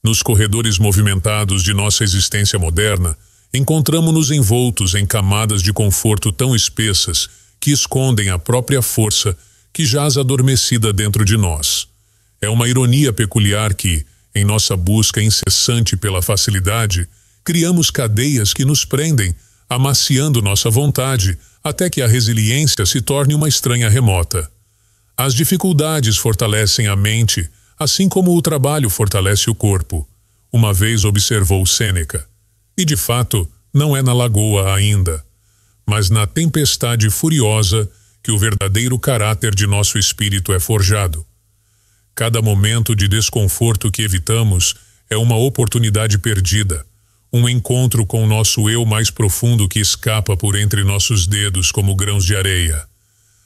Nos corredores movimentados de nossa existência moderna, encontramo-nos envoltos em camadas de conforto tão espessas que escondem a própria força que jaz adormecida dentro de nós. É uma ironia peculiar que, em nossa busca incessante pela facilidade, criamos cadeias que nos prendem, amaciando nossa vontade, até que a resiliência se torne uma estranha remota. As dificuldades fortalecem a mente, assim como o trabalho fortalece o corpo. Uma vez observou Sêneca. E de fato, não é na lagoa ainda, mas na tempestade furiosa que o verdadeiro caráter de nosso espírito é forjado. Cada momento de desconforto que evitamos é uma oportunidade perdida, um encontro com o nosso eu mais profundo que escapa por entre nossos dedos como grãos de areia.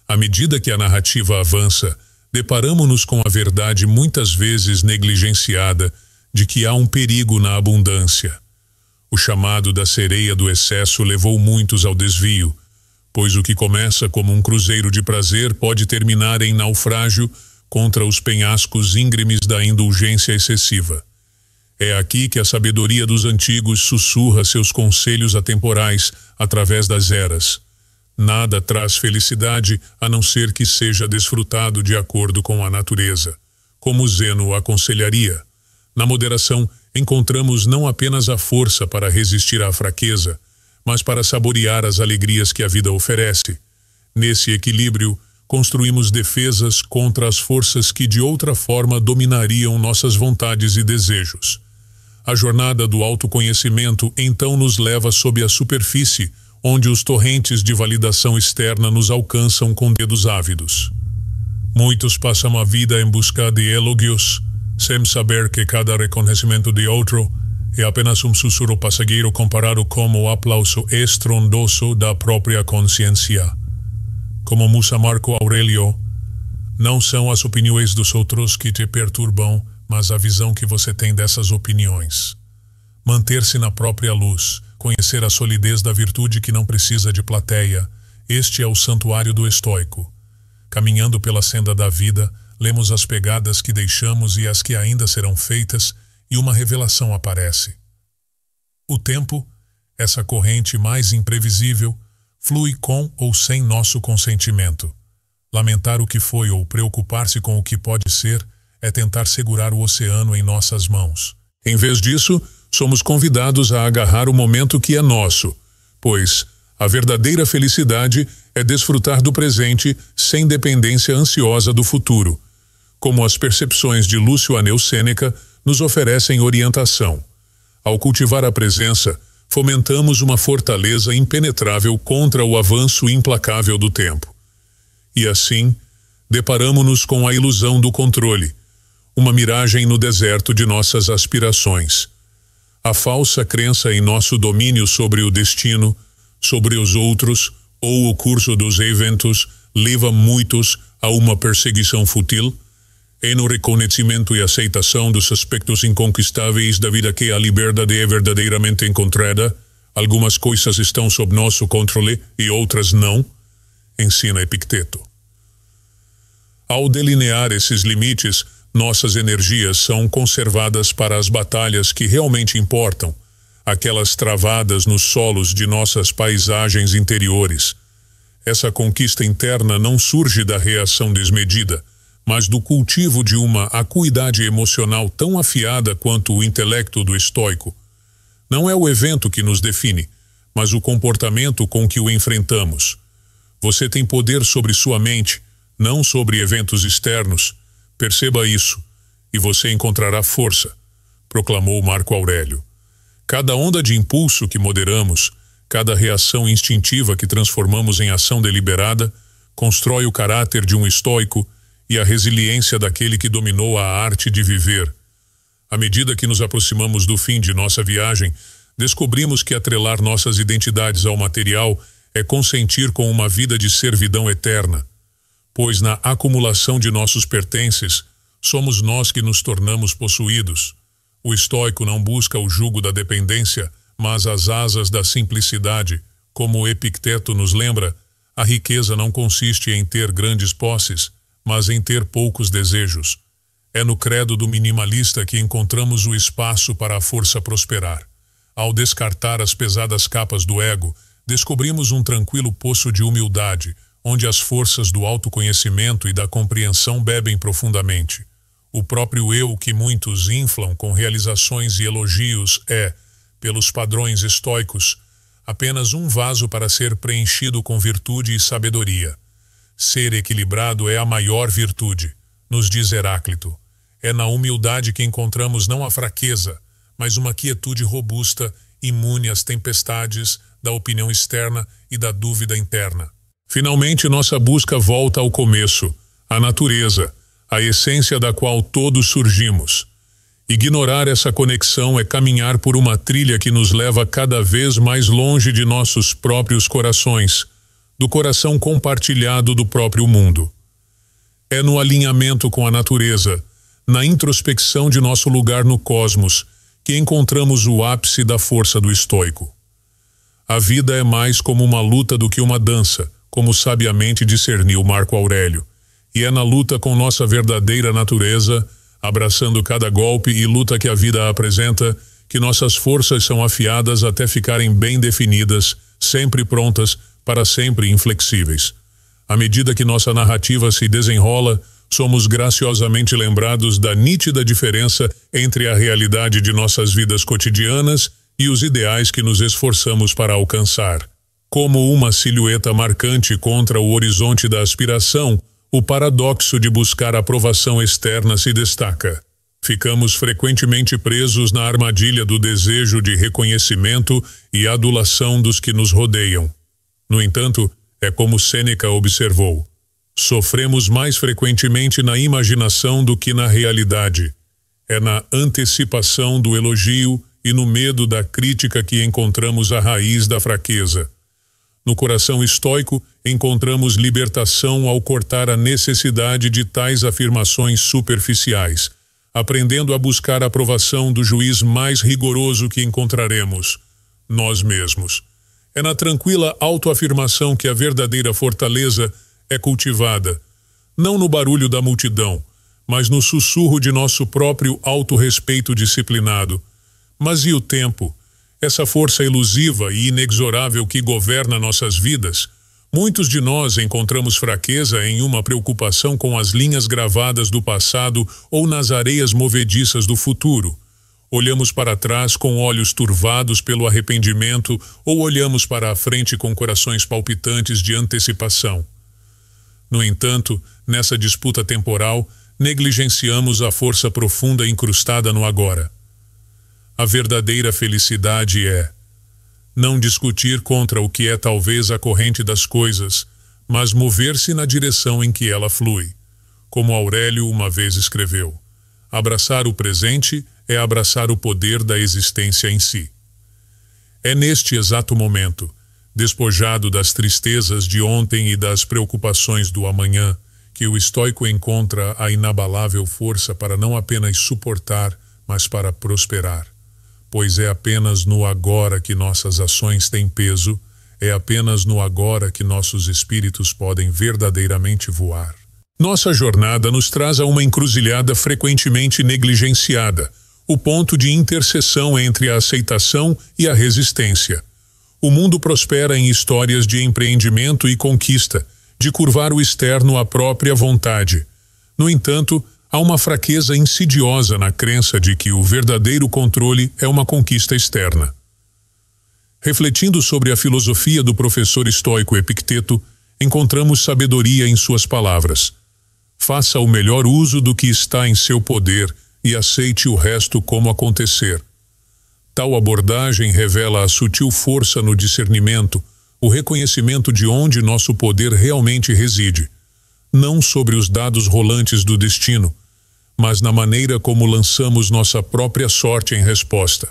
À medida que a narrativa avança, deparamo-nos com a verdade muitas vezes negligenciada de que há um perigo na abundância. O chamado da sereia do excesso levou muitos ao desvio, pois o que começa como um cruzeiro de prazer pode terminar em naufrágio contra os penhascos íngremes da indulgência excessiva. É aqui que a sabedoria dos antigos sussurra seus conselhos atemporais através das eras. Nada traz felicidade a não ser que seja desfrutado de acordo com a natureza, como Zeno aconselharia. Na moderação, encontramos não apenas a força para resistir à fraqueza, mas para saborear as alegrias que a vida oferece. Nesse equilíbrio, construímos defesas contra as forças que de outra forma dominariam nossas vontades e desejos. A jornada do autoconhecimento então nos leva sob a superfície, onde os torrentes de validação externa nos alcançam com dedos ávidos. Muitos passam a vida em busca de elogios, sem saber que cada reconhecimento de outro é apenas um sussurro passageiro comparado com o aplauso estrondoso da própria consciência. Como musa Marco Aurélio, não são as opiniões dos outros que te perturbam, mas a visão que você tem dessas opiniões. Manter-se na própria luz, conhecer a solidez da virtude que não precisa de plateia, este é o santuário do estoico. Caminhando pela senda da vida, lemos as pegadas que deixamos e as que ainda serão feitas, e uma revelação aparece. O tempo, essa corrente mais imprevisível, flui com ou sem nosso consentimento. Lamentar o que foi ou preocupar-se com o que pode ser é tentar segurar o oceano em nossas mãos. Em vez disso, somos convidados a agarrar o momento que é nosso, pois a verdadeira felicidade é desfrutar do presente sem dependência ansiosa do futuro, como as percepções de Lúcio Aneu Sêneca nos oferecem orientação. Ao cultivar a presença, fomentamos uma fortaleza impenetrável contra o avanço implacável do tempo. E assim, deparamo-nos com a ilusão do controle, uma miragem no deserto de nossas aspirações. A falsa crença em nosso domínio sobre o destino, sobre os outros ou o curso dos eventos leva muitos a uma perseguição fútil, e no reconhecimento e aceitação dos aspectos inconquistáveis da vida que a liberdade é verdadeiramente encontrada, algumas coisas estão sob nosso controle e outras não, ensina Epicteto. Ao delinear esses limites, nossas energias são conservadas para as batalhas que realmente importam, aquelas travadas nos solos de nossas paisagens interiores. Essa conquista interna não surge da reação desmedida, mas do cultivo de uma acuidade emocional tão afiada quanto o intelecto do estoico. Não é o evento que nos define, mas o comportamento com que o enfrentamos. Você tem poder sobre sua mente, não sobre eventos externos. Perceba isso, e você encontrará força, proclamou Marco Aurélio. Cada onda de impulso que moderamos, cada reação instintiva que transformamos em ação deliberada, constrói o caráter de um estoico e a resiliência daquele que dominou a arte de viver. À medida que nos aproximamos do fim de nossa viagem, descobrimos que atrelar nossas identidades ao material é consentir com uma vida de servidão eterna, pois na acumulação de nossos pertences, somos nós que nos tornamos possuídos. O estoico não busca o jugo da dependência, mas as asas da simplicidade. Como Epicteto nos lembra, a riqueza não consiste em ter grandes posses, mas em ter poucos desejos. É no credo do minimalista que encontramos o espaço para a força prosperar. Ao descartar as pesadas capas do ego, descobrimos um tranquilo poço de humildade, onde as forças do autoconhecimento e da compreensão bebem profundamente. O próprio eu que muitos inflam com realizações e elogios é, pelos padrões estoicos, apenas um vaso para ser preenchido com virtude e sabedoria. Ser equilibrado é a maior virtude, nos diz Heráclito. É na humildade que encontramos não a fraqueza, mas uma quietude robusta, imune às tempestades da opinião externa e da dúvida interna. Finalmente, nossa busca volta ao começo, à natureza, a essência da qual todos surgimos. Ignorar essa conexão é caminhar por uma trilha que nos leva cada vez mais longe de nossos próprios corações, do coração compartilhado do próprio mundo. É no alinhamento com a natureza, na introspecção de nosso lugar no cosmos, que encontramos o ápice da força do estoico. A vida é mais como uma luta do que uma dança, como sabiamente discerniu Marco Aurélio, e é na luta com nossa verdadeira natureza, abraçando cada golpe e luta que a vida apresenta, que nossas forças são afiadas até ficarem bem definidas, sempre prontas, para sempre inflexíveis. À medida que nossa narrativa se desenrola, somos graciosamente lembrados da nítida diferença entre a realidade de nossas vidas cotidianas e os ideais que nos esforçamos para alcançar. Como uma silhueta marcante contra o horizonte da aspiração, o paradoxo de buscar aprovação externa se destaca. Ficamos frequentemente presos na armadilha do desejo de reconhecimento e adulação dos que nos rodeiam. No entanto, é como Sêneca observou: sofremos mais frequentemente na imaginação do que na realidade. É na antecipação do elogio e no medo da crítica que encontramos a raiz da fraqueza. No coração estoico, encontramos libertação ao cortar a necessidade de tais afirmações superficiais, aprendendo a buscar a aprovação do juiz mais rigoroso que encontraremos, nós mesmos. É na tranquila autoafirmação que a verdadeira fortaleza é cultivada, não no barulho da multidão, mas no sussurro de nosso próprio autorrespeito disciplinado. Mas e o tempo? Essa força elusiva e inexorável que governa nossas vidas? Muitos de nós encontramos fraqueza em uma preocupação com as linhas gravadas do passado ou nas areias movediças do futuro. Olhamos para trás com olhos turvados pelo arrependimento ou olhamos para a frente com corações palpitantes de antecipação. No entanto, nessa disputa temporal, negligenciamos a força profunda incrustada no agora. A verdadeira felicidade é não discutir contra o que é talvez a corrente das coisas, mas mover-se na direção em que ela flui. Como Aurélio uma vez escreveu: abraçar o presente é abraçar o poder da existência em si. É neste exato momento, despojado das tristezas de ontem e das preocupações do amanhã, que o estoico encontra a inabalável força para não apenas suportar, mas para prosperar. Pois é apenas no agora que nossas ações têm peso, é apenas no agora que nossos espíritos podem verdadeiramente voar. Nossa jornada nos traz a uma encruzilhada frequentemente negligenciada, o ponto de interseção entre a aceitação e a resistência. O mundo prospera em histórias de empreendimento e conquista, de curvar o externo à própria vontade. No entanto, há uma fraqueza insidiosa na crença de que o verdadeiro controle é uma conquista externa. Refletindo sobre a filosofia do professor estoico Epicteto, encontramos sabedoria em suas palavras. Faça o melhor uso do que está em seu poder e aceite o resto como acontecer. Tal abordagem revela a sutil força no discernimento, o reconhecimento de onde nosso poder realmente reside, não sobre os dados rolantes do destino, mas na maneira como lançamos nossa própria sorte em resposta.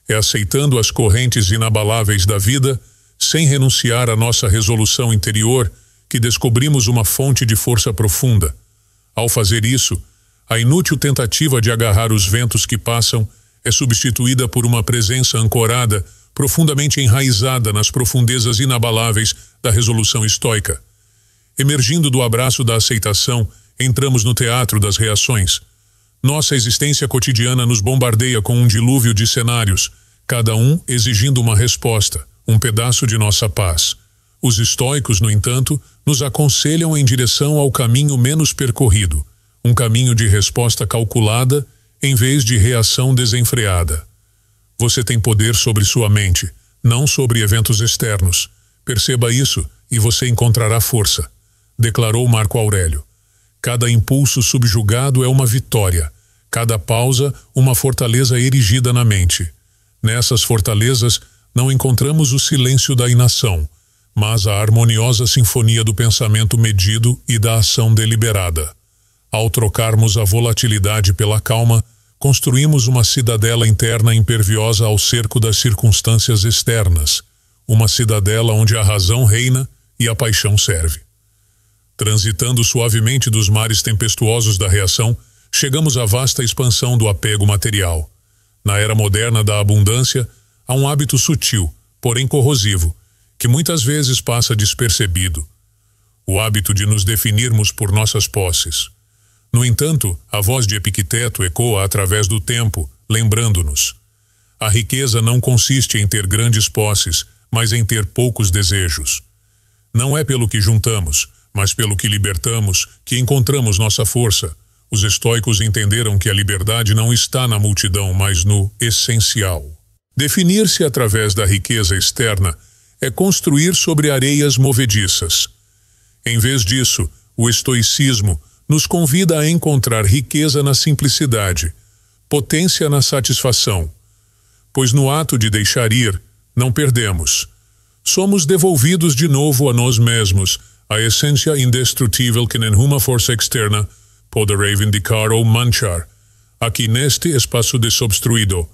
É aceitando as correntes inabaláveis da vida, sem renunciar à nossa resolução interior, que descobrimos uma fonte de força profunda. Ao fazer isso, a inútil tentativa de agarrar os ventos que passam é substituída por uma presença ancorada, profundamente enraizada nas profundezas inabaláveis da resolução estoica. Emergindo do abraço da aceitação, entramos no teatro das reações. Nossa existência cotidiana nos bombardeia com um dilúvio de cenários, cada um exigindo uma resposta, um pedaço de nossa paz. Os estoicos, no entanto, nos aconselham em direção ao caminho menos percorrido, um caminho de resposta calculada em vez de reação desenfreada. Você tem poder sobre sua mente, não sobre eventos externos. Perceba isso e você encontrará força, declarou Marco Aurélio. Cada impulso subjugado é uma vitória, cada pausa uma fortaleza erigida na mente. Nessas fortalezas não encontramos o silêncio da inação, mas a harmoniosa sinfonia do pensamento medido e da ação deliberada. Ao trocarmos a volatilidade pela calma, construímos uma cidadela interna imperviosa ao cerco das circunstâncias externas, uma cidadela onde a razão reina e a paixão serve. Transitando suavemente dos mares tempestuosos da reação, chegamos à vasta expansão do apego material. Na era moderna da abundância, há um hábito sutil, porém corrosivo, que muitas vezes passa despercebido. O hábito de nos definirmos por nossas posses. No entanto, a voz de Epicteto ecoa através do tempo, lembrando-nos: a riqueza não consiste em ter grandes posses, mas em ter poucos desejos. Não é pelo que juntamos, mas pelo que libertamos, que encontramos nossa força. Os estoicos entenderam que a liberdade não está na multidão, mas no essencial. Definir-se através da riqueza externa é construir sobre areias movediças. Em vez disso, o estoicismo nos convida a encontrar riqueza na simplicidade, potência na satisfação. Pois no ato de deixar ir, não perdemos. Somos devolvidos de novo a nós mesmos, a essência indestrutível que nenhuma força externa poderá reivindicar ou manchar. Aqui neste espaço desobstruído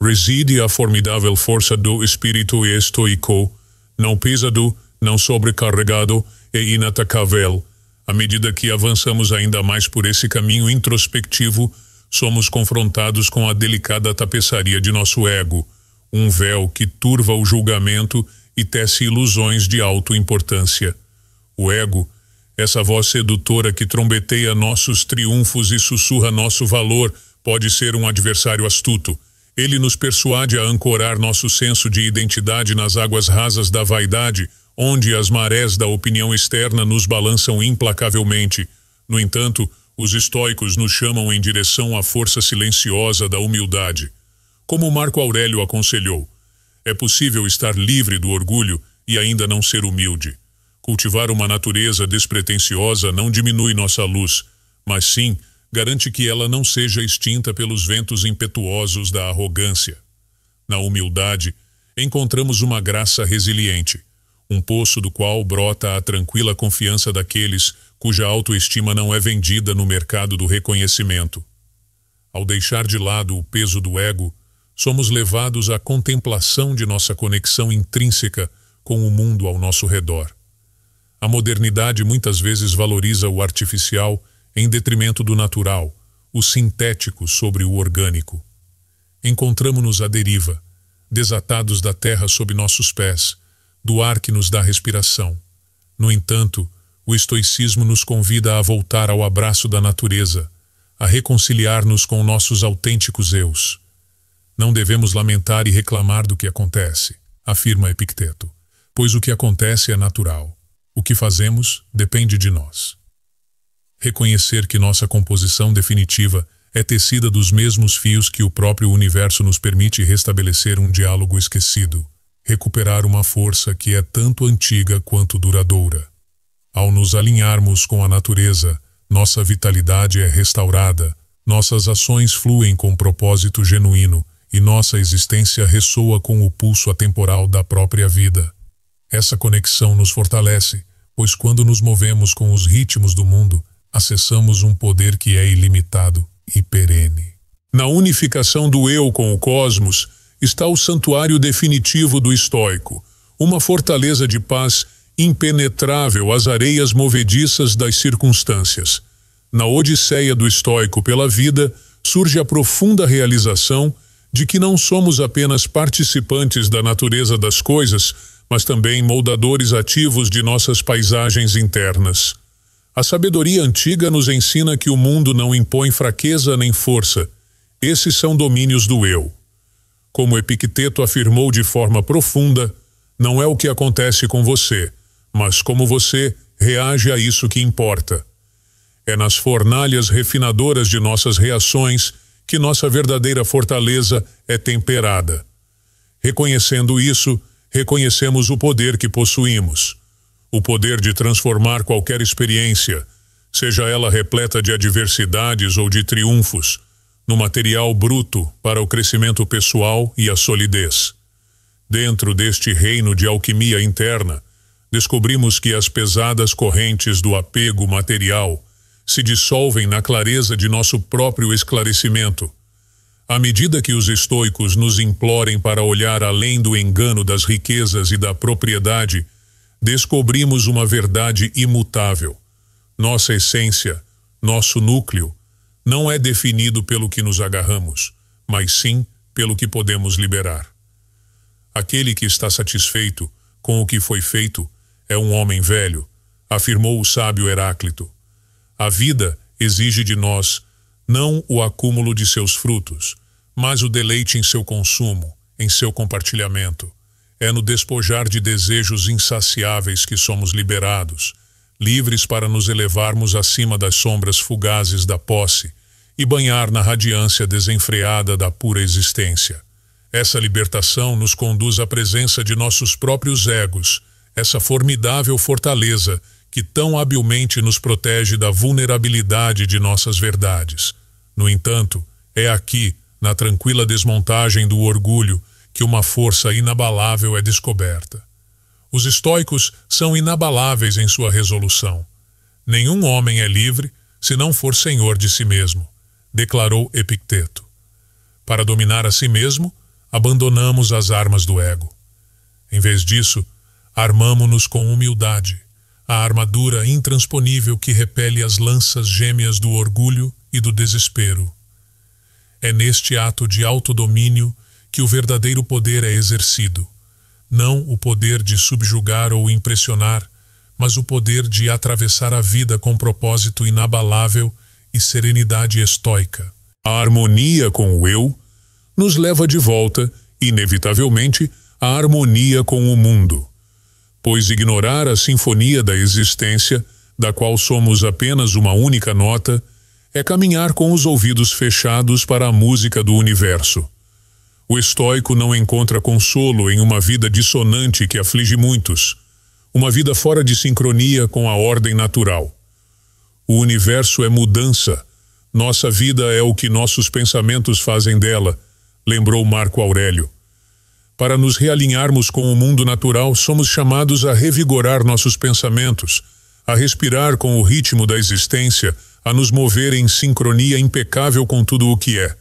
reside a formidável força do espírito estoico, não pesado, não sobrecarregado e inatacável. À medida que avançamos ainda mais por esse caminho introspectivo, somos confrontados com a delicada tapeçaria de nosso ego, um véu que turva o julgamento e tece ilusões de autoimportância. O ego, essa voz sedutora que trombeteia nossos triunfos e sussurra nosso valor, pode ser um adversário astuto. Ele nos persuade a ancorar nosso senso de identidade nas águas rasas da vaidade, onde as marés da opinião externa nos balançam implacavelmente. No entanto, os estoicos nos chamam em direção à força silenciosa da humildade. Como Marco Aurélio aconselhou, é possível estar livre do orgulho e ainda não ser humilde. Cultivar uma natureza despretensiosa não diminui nossa luz, mas sim garante que ela não seja extinta pelos ventos impetuosos da arrogância. Na humildade, encontramos uma graça resiliente, um poço do qual brota a tranquila confiança daqueles cuja autoestima não é vendida no mercado do reconhecimento. Ao deixar de lado o peso do ego, somos levados à contemplação de nossa conexão intrínseca com o mundo ao nosso redor. A modernidade muitas vezes valoriza o artificial em detrimento do natural, o sintético sobre o orgânico. Encontramo-nos à deriva, desatados da terra sob nossos pés, do ar que nos dá respiração. No entanto, o estoicismo nos convida a voltar ao abraço da natureza, a reconciliar-nos com nossos autênticos eus. Não devemos lamentar e reclamar do que acontece, afirma Epicteto, pois o que acontece é natural. O que fazemos depende de nós. Reconhecer que nossa composição definitiva é tecida dos mesmos fios que o próprio universo nos permite restabelecer um diálogo esquecido, recuperar uma força que é tanto antiga quanto duradoura. Ao nos alinharmos com a natureza, nossa vitalidade é restaurada, nossas ações fluem com propósito genuíno e nossa existência ressoa com o pulso atemporal da própria vida. Essa conexão nos fortalece, pois quando nos movemos com os ritmos do mundo, acessamos um poder que é ilimitado e perene. Na unificação do eu com o cosmos está o santuário definitivo do estoico, uma fortaleza de paz impenetrável às areias movediças das circunstâncias. Na odisseia do estoico pela vida surge a profunda realização de que não somos apenas participantes da natureza das coisas, mas também moldadores ativos de nossas paisagens internas. A sabedoria antiga nos ensina que o mundo não impõe fraqueza nem força. Esses são domínios do eu. Como Epicteto afirmou de forma profunda, não é o que acontece com você, mas como você reage a isso que importa. É nas fornalhas refinadoras de nossas reações que nossa verdadeira fortaleza é temperada. Reconhecendo isso, reconhecemos o poder que possuímos. O poder de transformar qualquer experiência, seja ela repleta de adversidades ou de triunfos, no material bruto para o crescimento pessoal e a solidez. Dentro deste reino de alquimia interna, descobrimos que as pesadas correntes do apego material se dissolvem na clareza de nosso próprio esclarecimento. À medida que os estoicos nos implorem para olhar além do engano das riquezas e da propriedade, descobrimos uma verdade imutável. Nossa essência, nosso núcleo, não é definido pelo que nos agarramos, mas sim pelo que podemos liberar. Aquele que está satisfeito com o que foi feito é um homem velho, afirmou o sábio Heráclito. A vida exige de nós não o acúmulo de seus frutos, mas o deleite em seu consumo, em seu compartilhamento. É no despojar de desejos insaciáveis que somos liberados, livres para nos elevarmos acima das sombras fugazes da posse e banhar na radiância desenfreada da pura existência. Essa libertação nos conduz à presença de nossos próprios egos, essa formidável fortaleza que tão habilmente nos protege da vulnerabilidade de nossas verdades. No entanto, é aqui, na tranquila desmontagem do orgulho, que uma força inabalável é descoberta. Os estoicos são inabaláveis em sua resolução. Nenhum homem é livre se não for senhor de si mesmo, declarou Epicteto. Para dominar a si mesmo, abandonamos as armas do ego. Em vez disso, armamo-nos com humildade, a armadura intransponível que repele as lanças gêmeas do orgulho e do desespero. É neste ato de autodomínio que o verdadeiro poder é exercido. Não o poder de subjugar ou impressionar, mas o poder de atravessar a vida com propósito inabalável e serenidade estoica. A harmonia com o eu nos leva de volta, inevitavelmente, à harmonia com o mundo. Pois ignorar a sinfonia da existência, da qual somos apenas uma única nota, é caminhar com os ouvidos fechados para a música do universo. O estoico não encontra consolo em uma vida dissonante que aflige muitos, uma vida fora de sincronia com a ordem natural. O universo é mudança, nossa vida é o que nossos pensamentos fazem dela, lembrou Marco Aurélio. Para nos realinharmos com o mundo natural, somos chamados a revigorar nossos pensamentos, a respirar com o ritmo da existência, a nos mover em sincronia impecável com tudo o que é.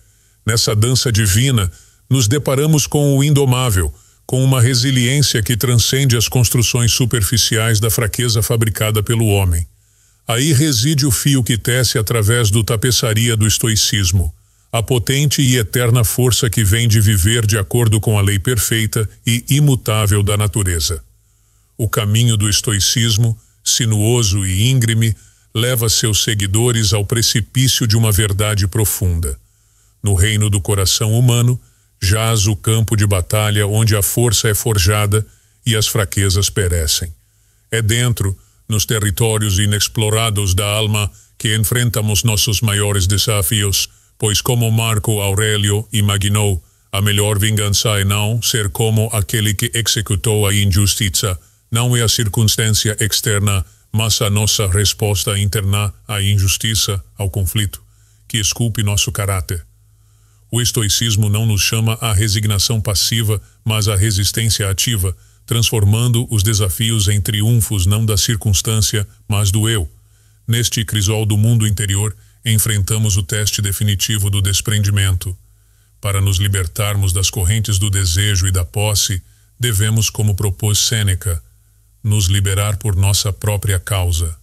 Nessa dança divina, nos deparamos com o indomável, com uma resiliência que transcende as construções superficiais da fraqueza fabricada pelo homem. Aí reside o fio que tece através do tapeçaria do estoicismo, a potente e eterna força que vem de viver de acordo com a lei perfeita e imutável da natureza. O caminho do estoicismo, sinuoso e íngreme, leva seus seguidores ao precipício de uma verdade profunda. No reino do coração humano, jaz o campo de batalha onde a força é forjada e as fraquezas perecem. É dentro, nos territórios inexplorados da alma, que enfrentamos nossos maiores desafios, pois como Marco Aurélio imaginou, a melhor vingança é não ser como aquele que executou a injustiça, não é a circunstância externa, mas a nossa resposta interna à injustiça, ao conflito, que esculpe nosso caráter. O estoicismo não nos chama à resignação passiva, mas à resistência ativa, transformando os desafios em triunfos não da circunstância, mas do eu. Neste crisol do mundo interior, enfrentamos o teste definitivo do desprendimento. Para nos libertarmos das correntes do desejo e da posse, devemos, como propôs Sêneca, nos liberar por nossa própria causa.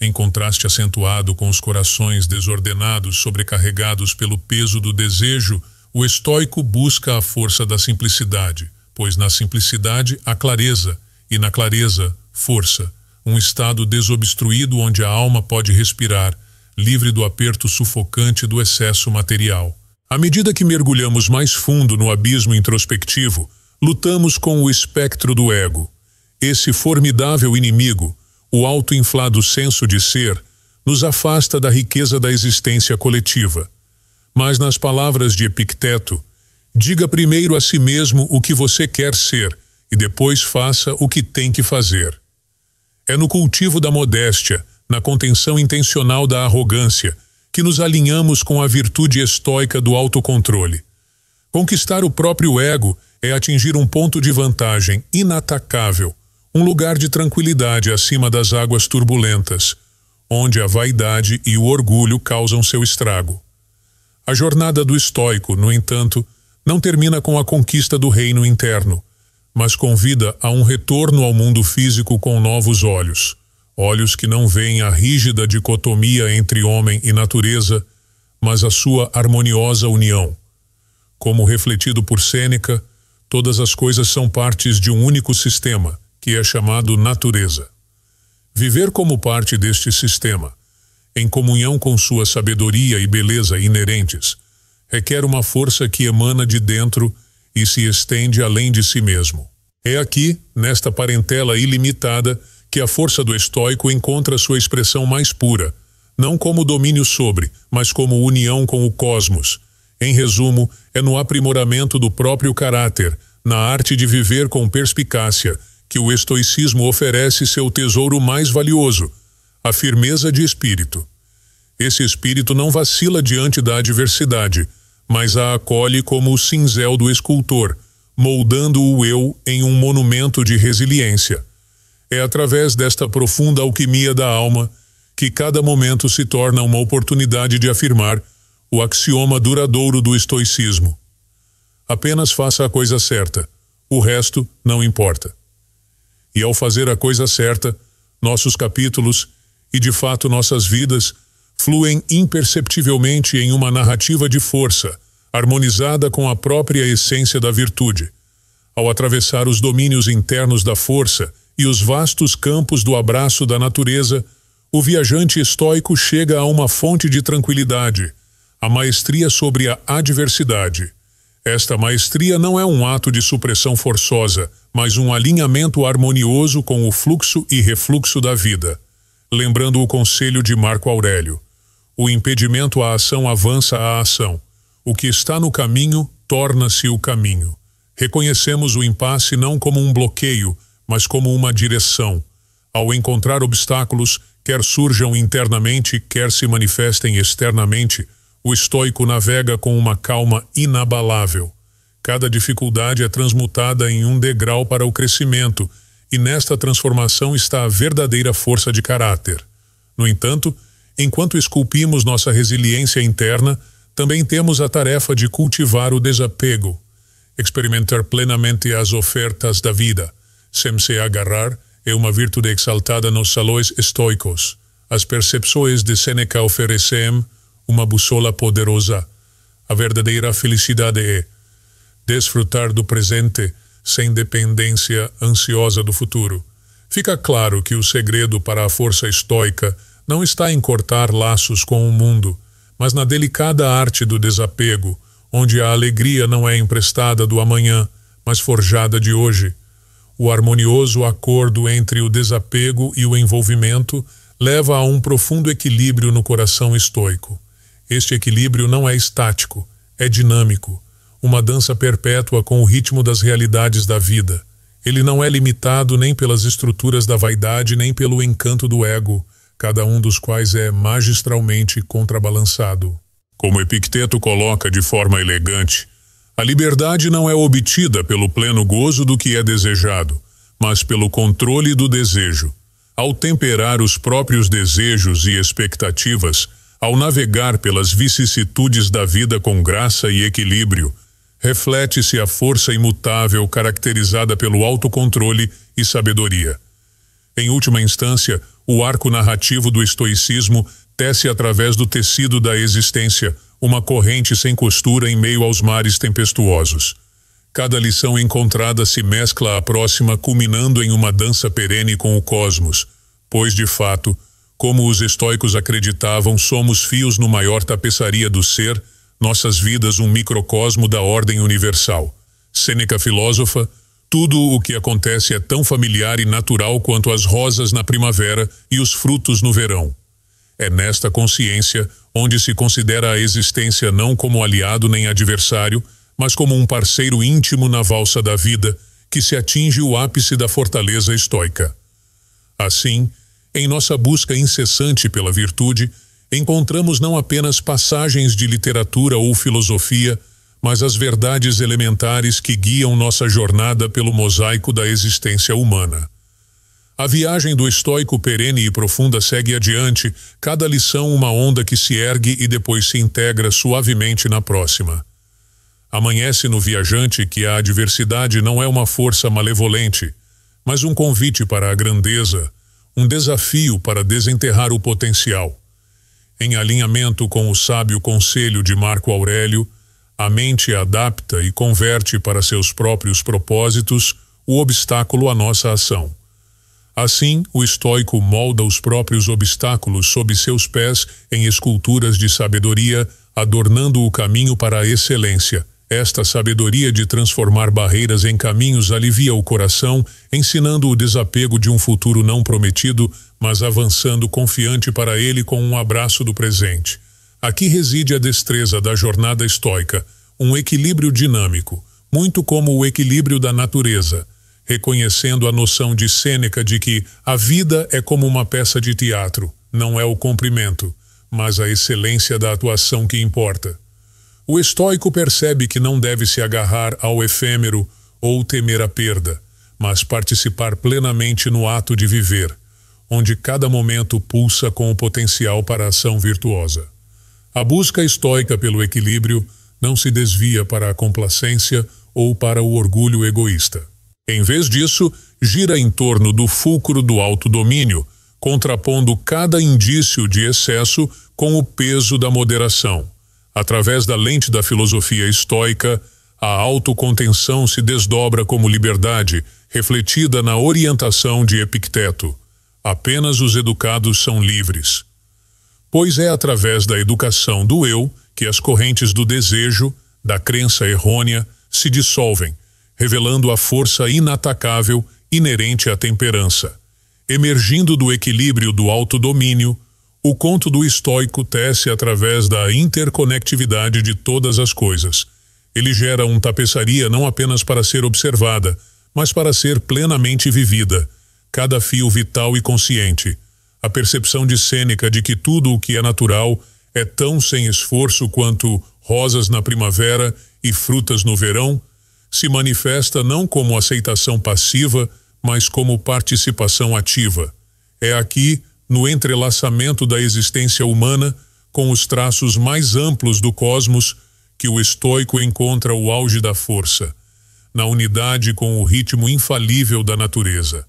Em contraste acentuado com os corações desordenados sobrecarregados pelo peso do desejo, o estoico busca a força da simplicidade, pois na simplicidade há clareza, e na clareza, força, um estado desobstruído onde a alma pode respirar, livre do aperto sufocante do excesso material. À medida que mergulhamos mais fundo no abismo introspectivo, lutamos com o espectro do ego. Esse formidável inimigo, o auto-inflado senso de ser, nos afasta da riqueza da existência coletiva. Mas nas palavras de Epicteto, diga primeiro a si mesmo o que você quer ser e depois faça o que tem que fazer. É no cultivo da modéstia, na contenção intencional da arrogância, que nos alinhamos com a virtude estoica do autocontrole. Conquistar o próprio ego é atingir um ponto de vantagem inatacável, um lugar de tranquilidade acima das águas turbulentas, onde a vaidade e o orgulho causam seu estrago. A jornada do estoico, no entanto, não termina com a conquista do reino interno, mas convida a um retorno ao mundo físico com novos olhos, olhos que não veem a rígida dicotomia entre homem e natureza, mas a sua harmoniosa união. Como refletido por Sêneca, todas as coisas são partes de um único sistema, que é chamado natureza. Viver como parte deste sistema, em comunhão com sua sabedoria e beleza inerentes, requer uma força que emana de dentro e se estende além de si mesmo. É aqui, nesta parentela ilimitada, que a força do estoico encontra sua expressão mais pura, não como domínio sobre, mas como união com o cosmos. Em resumo, é no aprimoramento do próprio caráter, na arte de viver com perspicácia, que o estoicismo oferece seu tesouro mais valioso, a firmeza de espírito. Esse espírito não vacila diante da adversidade, mas a acolhe como o cinzel do escultor, moldando o eu em um monumento de resiliência. É através desta profunda alquimia da alma que cada momento se torna uma oportunidade de afirmar o axioma duradouro do estoicismo. Apenas faça a coisa certa, o resto não importa. E ao fazer a coisa certa, nossos capítulos, e de fato nossas vidas, fluem imperceptivelmente em uma narrativa de força, harmonizada com a própria essência da virtude. Ao atravessar os domínios internos da força e os vastos campos do abraço da natureza, o viajante estoico chega a uma fonte de tranquilidade, a maestria sobre a adversidade. Esta maestria não é um ato de supressão forçosa, mas um alinhamento harmonioso com o fluxo e refluxo da vida. Lembrando o conselho de Marco Aurélio: o impedimento à ação avança a ação. O que está no caminho torna-se o caminho. Reconhecemos o impasse não como um bloqueio, mas como uma direção. Ao encontrar obstáculos, quer surjam internamente, quer se manifestem externamente, o estoico navega com uma calma inabalável. Cada dificuldade é transmutada em um degrau para o crescimento, e nesta transformação está a verdadeira força de caráter. No entanto, enquanto esculpimos nossa resiliência interna, também temos a tarefa de cultivar o desapego, experimentar plenamente as ofertas da vida, sem se agarrar, é uma virtude exaltada nos salões estoicos. As percepções de Sêneca oferecem uma bússola poderosa. A verdadeira felicidade é desfrutar do presente sem dependência ansiosa do futuro. Fica claro que o segredo para a força estoica não está em cortar laços com o mundo, mas na delicada arte do desapego, onde a alegria não é emprestada do amanhã, mas forjada de hoje. O harmonioso acordo entre o desapego e o envolvimento leva a um profundo equilíbrio no coração estoico. Este equilíbrio não é estático, é dinâmico, uma dança perpétua com o ritmo das realidades da vida. Ele não é limitado nem pelas estruturas da vaidade nem pelo encanto do ego, cada um dos quais é magistralmente contrabalançado. Como Epicteto coloca de forma elegante, a liberdade não é obtida pelo pleno gozo do que é desejado, mas pelo controle do desejo. Ao temperar os próprios desejos e expectativas, ao navegar pelas vicissitudes da vida com graça e equilíbrio, reflete-se a força imutável caracterizada pelo autocontrole e sabedoria. Em última instância, o arco narrativo do estoicismo tece através do tecido da existência uma corrente sem costura em meio aos mares tempestuosos. Cada lição encontrada se mescla à próxima, culminando em uma dança perene com o cosmos, Pois, de fato, como os estoicos acreditavam, somos fios no maior tapeçaria do ser, nossas vidas um microcosmo da ordem universal. Sêneca filósofa, tudo o que acontece é tão familiar e natural quanto as rosas na primavera e os frutos no verão. É nesta consciência onde se considera a existência não como aliado nem adversário, mas como um parceiro íntimo na valsa da vida, que se atinge o ápice da fortaleza estoica. Assim, em nossa busca incessante pela virtude, encontramos não apenas passagens de literatura ou filosofia, mas as verdades elementares que guiam nossa jornada pelo mosaico da existência humana. A viagem do estoico perene e profunda segue adiante, cada lição uma onda que se ergue e depois se integra suavemente na próxima. Amanhece no viajante que a adversidade não é uma força malevolente, mas um convite para a grandeza, um desafio para desenterrar o potencial. Em alinhamento com o sábio conselho de Marco Aurélio, a mente adapta e converte para seus próprios propósitos o obstáculo à nossa ação. Assim, o estoico molda os próprios obstáculos sob seus pés em esculturas de sabedoria, adornando o caminho para a excelência. Esta sabedoria de transformar barreiras em caminhos alivia o coração, ensinando o desapego de um futuro não prometido, mas avançando confiante para ele com um abraço do presente. Aqui reside a destreza da jornada estoica, um equilíbrio dinâmico, muito como o equilíbrio da natureza, reconhecendo a noção de Sêneca de que a vida é como uma peça de teatro, não é o comprimento, mas a excelência da atuação que importa. O estoico percebe que não deve se agarrar ao efêmero ou temer a perda, mas participar plenamente no ato de viver, onde cada momento pulsa com o potencial para a ação virtuosa. A busca estoica pelo equilíbrio não se desvia para a complacência ou para o orgulho egoísta. Em vez disso, gira em torno do fulcro do autodomínio, contrapondo cada indício de excesso com o peso da moderação. Através da lente da filosofia estoica, a autocontenção se desdobra como liberdade, refletida na orientação de Epicteto. Apenas os educados são livres. Pois é através da educação do eu que as correntes do desejo, da crença errônea, se dissolvem, revelando a força inatacável inerente à temperança. Emergindo do equilíbrio do autodomínio, o conto do estoico tece através da interconectividade de todas as coisas. Ele gera uma tapeçaria não apenas para ser observada, mas para ser plenamente vivida, cada fio vital e consciente. A percepção de Sêneca de que tudo o que é natural é tão sem esforço quanto rosas na primavera e frutas no verão, se manifesta não como aceitação passiva, mas como participação ativa. É aqui, no entrelaçamento da existência humana, com os traços mais amplos do cosmos, que o estoico encontra o auge da força, na unidade com o ritmo infalível da natureza.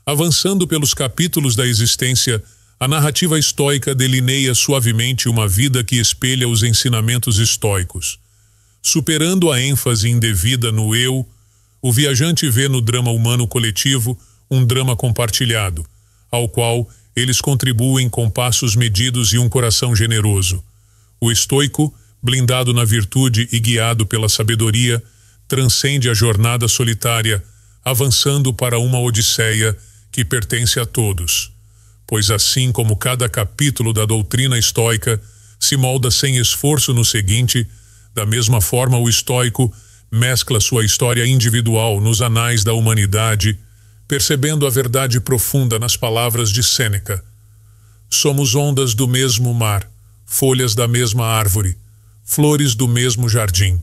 Avançando pelos capítulos da existência, a narrativa estoica delineia suavemente uma vida que espelha os ensinamentos estoicos. Superando a ênfase indevida no eu, o viajante vê no drama humano coletivo um drama compartilhado, ao qual eles contribuem com passos medidos e um coração generoso. O estoico, blindado na virtude e guiado pela sabedoria, transcende a jornada solitária, avançando para uma odisseia que pertence a todos. Pois assim como cada capítulo da doutrina estoica se molda sem esforço no seguinte, da mesma forma o estoico mescla sua história individual nos anais da humanidade, percebendo a verdade profunda nas palavras de Sêneca. Somos ondas do mesmo mar, folhas da mesma árvore, flores do mesmo jardim.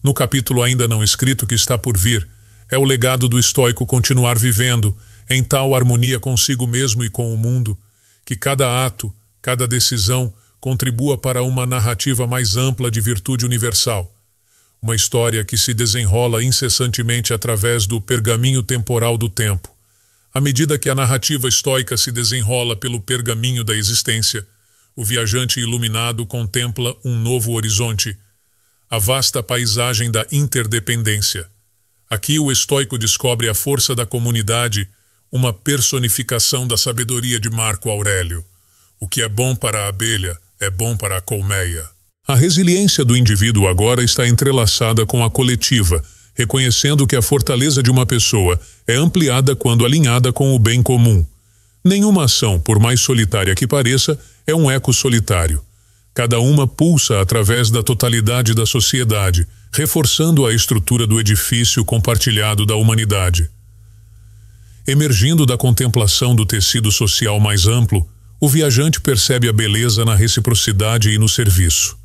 No capítulo ainda não escrito que está por vir, é o legado do estoico continuar vivendo em tal harmonia consigo mesmo e com o mundo, que cada ato, cada decisão contribua para uma narrativa mais ampla de virtude universal. Uma história que se desenrola incessantemente através do pergaminho temporal do tempo. À medida que a narrativa estoica se desenrola pelo pergaminho da existência, o viajante iluminado contempla um novo horizonte, a vasta paisagem da interdependência. Aqui o estoico descobre a força da comunidade, uma personificação da sabedoria de Marco Aurélio. O que é bom para a abelha é bom para a colmeia. A resiliência do indivíduo agora está entrelaçada com a coletiva, reconhecendo que a fortaleza de uma pessoa é ampliada quando alinhada com o bem comum. Nenhuma ação, por mais solitária que pareça, é um eco solitário. Cada uma pulsa através da totalidade da sociedade, reforçando a estrutura do edifício compartilhado da humanidade. Emergindo da contemplação do tecido social mais amplo, o viajante percebe a beleza na reciprocidade e no serviço.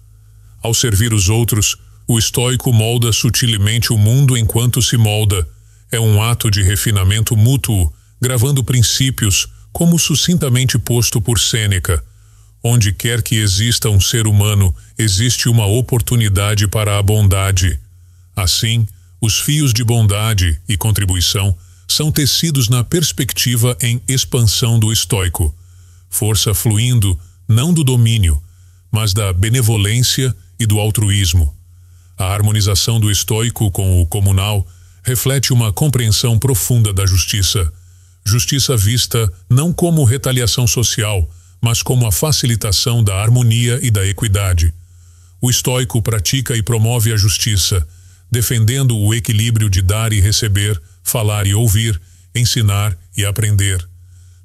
Ao servir os outros, o estoico molda sutilmente o mundo enquanto se molda. É um ato de refinamento mútuo, gravando princípios, como sucintamente posto por Sêneca. Onde quer que exista um ser humano, existe uma oportunidade para a bondade. Assim, os fios de bondade e contribuição são tecidos na perspectiva em expansão do estoico. Força fluindo, não do domínio, mas da benevolência e do altruísmo. A harmonização do estoico com o comunal reflete uma compreensão profunda da justiça. Justiça vista não como retaliação social, mas como a facilitação da harmonia e da equidade. O estoico pratica e promove a justiça, defendendo o equilíbrio de dar e receber, falar e ouvir, ensinar e aprender.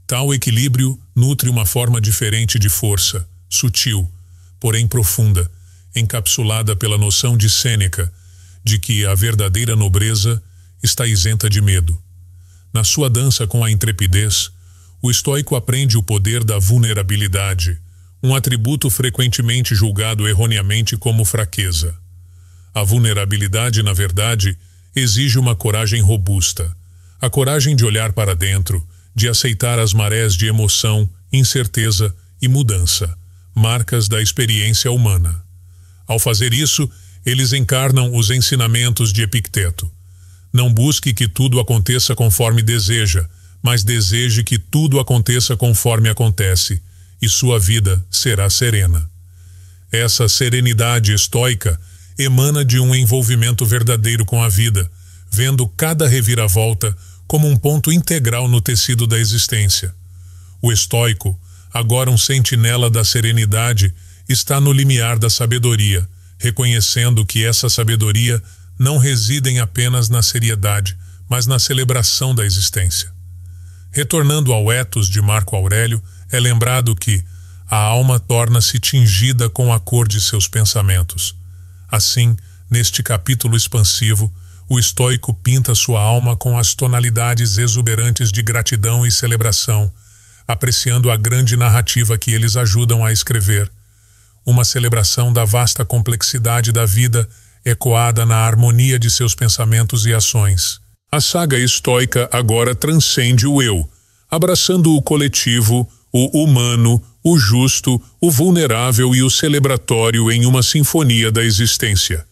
Tal equilíbrio nutre uma forma diferente de força, sutil, porém profunda, encapsulada pela noção de Sêneca, de que a verdadeira nobreza está isenta de medo. Na sua dança com a intrepidez, o estoico aprende o poder da vulnerabilidade, um atributo frequentemente julgado erroneamente como fraqueza. A vulnerabilidade, na verdade, exige uma coragem robusta, a coragem de olhar para dentro, de aceitar as marés de emoção, incerteza e mudança, marcas da experiência humana. Ao fazer isso, eles encarnam os ensinamentos de Epicteto. Não busque que tudo aconteça conforme deseja, mas deseje que tudo aconteça conforme acontece, e sua vida será serena. Essa serenidade estoica emana de um envolvimento verdadeiro com a vida, vendo cada reviravolta como um ponto integral no tecido da existência. O estoico, agora um sentinela da serenidade, está no limiar da sabedoria, reconhecendo que essa sabedoria não reside apenas na seriedade, mas na celebração da existência. Retornando ao ethos de Marco Aurélio, é lembrado que a alma torna-se tingida com a cor de seus pensamentos. Assim, neste capítulo expansivo, o estoico pinta sua alma com as tonalidades exuberantes de gratidão e celebração, apreciando a grande narrativa que eles ajudam a escrever. Uma celebração da vasta complexidade da vida, ecoada na harmonia de seus pensamentos e ações. A saga estoica agora transcende o eu, abraçando o coletivo, o humano, o justo, o vulnerável e o celebratório em uma sinfonia da existência.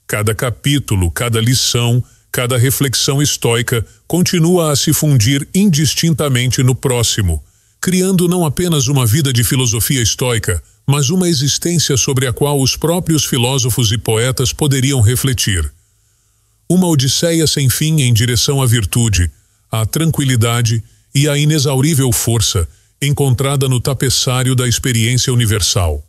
Cada capítulo, cada lição, cada reflexão estoica continua a se fundir indistintamente no próximo, criando não apenas uma vida de filosofia estoica, mas uma existência sobre a qual os próprios filósofos e poetas poderiam refletir. Uma odisseia sem fim em direção à virtude, à tranquilidade e à inexaurível força encontrada no tapeçário da experiência universal.